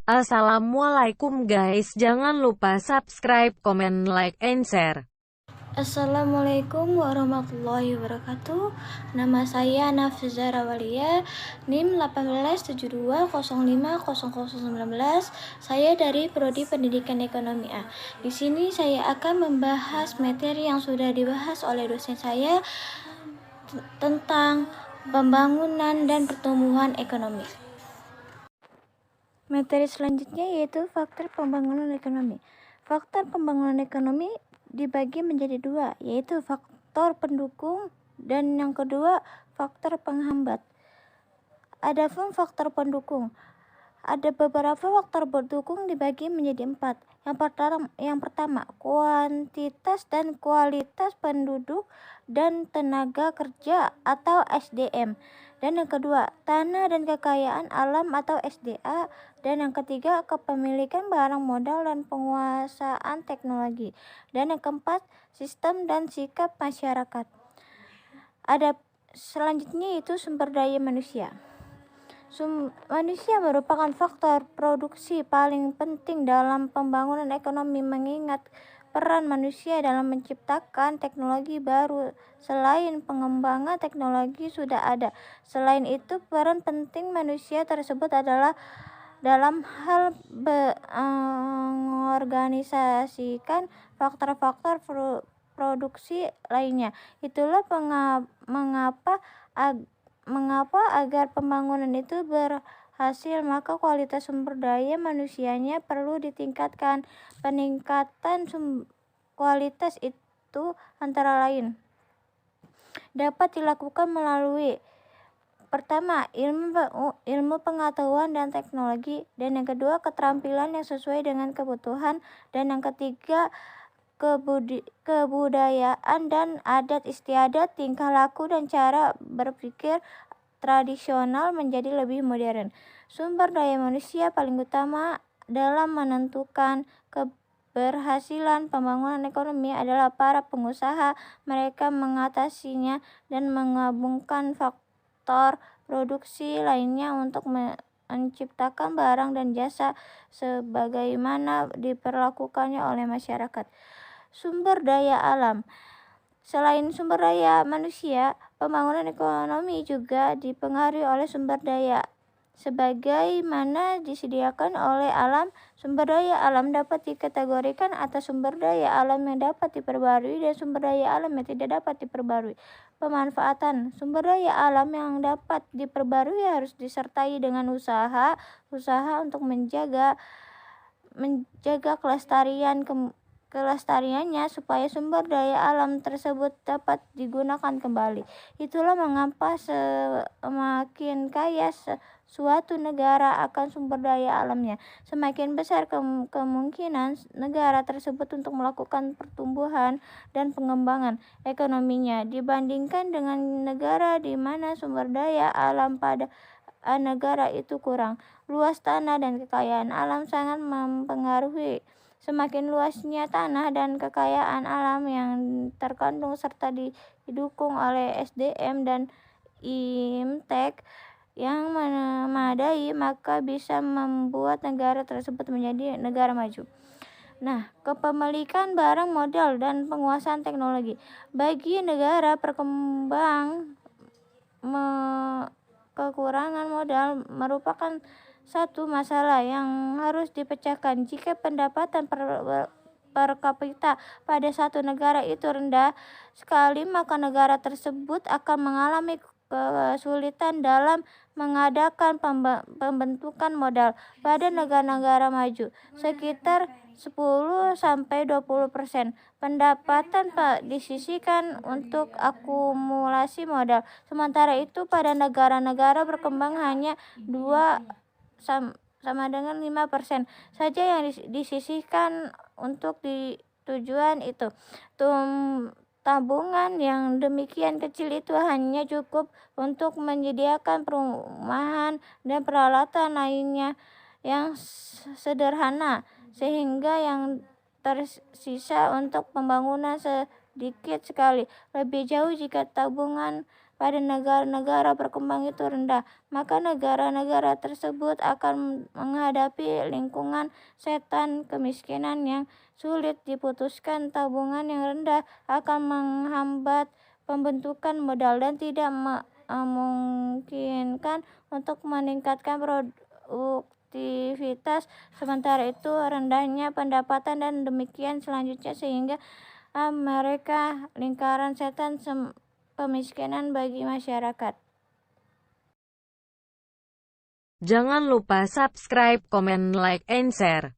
Assalamualaikum guys, jangan lupa subscribe, comment, like, and share. Assalamualaikum warahmatullahi wabarakatuh. Nama saya Nafzara Walia, NIM 1872050019. Saya dari Prodi Pendidikan Ekonomi A. Di sini saya akan membahas materi yang sudah dibahas oleh dosen saya tentang pembangunan dan pertumbuhan ekonomi. Materi selanjutnya yaitu faktor pembangunan ekonomi. Faktor pembangunan ekonomi dibagi menjadi dua, yaitu faktor pendukung dan yang kedua faktor penghambat. Adapun faktor pendukung, ada beberapa faktor pendukung dibagi menjadi empat. Yang pertama, kuantitas dan kualitas penduduk dan tenaga kerja atau SDM. Dan yang kedua, tanah dan kekayaan alam atau SDA. Dan yang ketiga, kepemilikan barang modal dan penguasaan teknologi. Dan yang keempat, sistem dan sikap masyarakat. Ada selanjutnya itu sumber daya manusia. Manusia merupakan faktor produksi paling penting dalam pembangunan ekonomi, mengingat peran manusia dalam menciptakan teknologi baru. Selain pengembangan teknologi sudah ada, selain itu peran penting manusia tersebut adalah dalam hal mengorganisasikan faktor-faktor produksi lainnya. Itulah mengapa agar pembangunan itu berhasil, maka kualitas sumber daya manusianya perlu ditingkatkan. Peningkatan kualitas itu antara lain dapat dilakukan melalui pertama, ilmu pengetahuan dan teknologi, dan yang kedua keterampilan yang sesuai dengan kebutuhan, dan yang ketiga kebudayaan dan adat istiadat, tingkah laku dan cara berpikir tradisional menjadi lebih modern. Sumber daya manusia paling utama dalam menentukan keberhasilan pembangunan ekonomi adalah para pengusaha. Mereka mengatasinya dan menggabungkan faktor produksi lainnya untuk menciptakan barang dan jasa sebagaimana diperlakukannya oleh masyarakat. Sumber daya alam. Selain sumber daya manusia, pembangunan ekonomi juga dipengaruhi oleh sumber daya sebagaimana disediakan oleh alam. Sumber daya alam dapat dikategorikan atas sumber daya alam yang dapat diperbarui dan sumber daya alam yang tidak dapat diperbarui. Pemanfaatan sumber daya alam yang dapat diperbarui harus disertai dengan usaha untuk menjaga kelestariannya supaya sumber daya alam tersebut dapat digunakan kembali. Itulah mengapa semakin kaya suatu negara akan sumber daya alamnya, semakin besar kemungkinan negara tersebut untuk melakukan pertumbuhan dan pengembangan ekonominya dibandingkan dengan negara di mana sumber daya alam pada negara itu kurang. Luas tanah dan kekayaan alam sangat mempengaruhi. Semakin luasnya tanah dan kekayaan alam yang terkandung serta didukung oleh SDM dan IMTEK yang memadai, maka bisa membuat negara tersebut menjadi negara maju. Nah, kepemilikan barang modal dan penguasaan teknologi. Bagi negara berkembang, kekurangan modal merupakan satu masalah yang harus dipecahkan. Jika pendapatan per kapita pada satu negara itu rendah sekali, maka negara tersebut akan mengalami kesulitan dalam mengadakan pembentukan modal. Pada negara-negara maju, sekitar 10-20% pendapatan disisihkan untuk akumulasi modal. Sementara itu pada negara-negara berkembang hanya 2 sama dengan 5% saja yang disisihkan untuk tujuan itu. Tabungan yang demikian kecil itu hanya cukup untuk menyediakan perumahan dan peralatan lainnya yang sederhana, sehingga yang tersisa untuk pembangunan sedikit sekali. Lebih jauh jika tabungan pada negara-negara berkembang itu rendah, maka negara-negara tersebut akan menghadapi lingkungan setan kemiskinan yang sulit diputuskan. Tabungan yang rendah akan menghambat pembentukan modal dan tidak memungkinkan untuk meningkatkan produktivitas. Sementara itu rendahnya pendapatan dan demikian selanjutnya sehingga mereka lingkaran setan kemiskinan bagi masyarakat. Jangan lupa subscribe, komen, like, and share.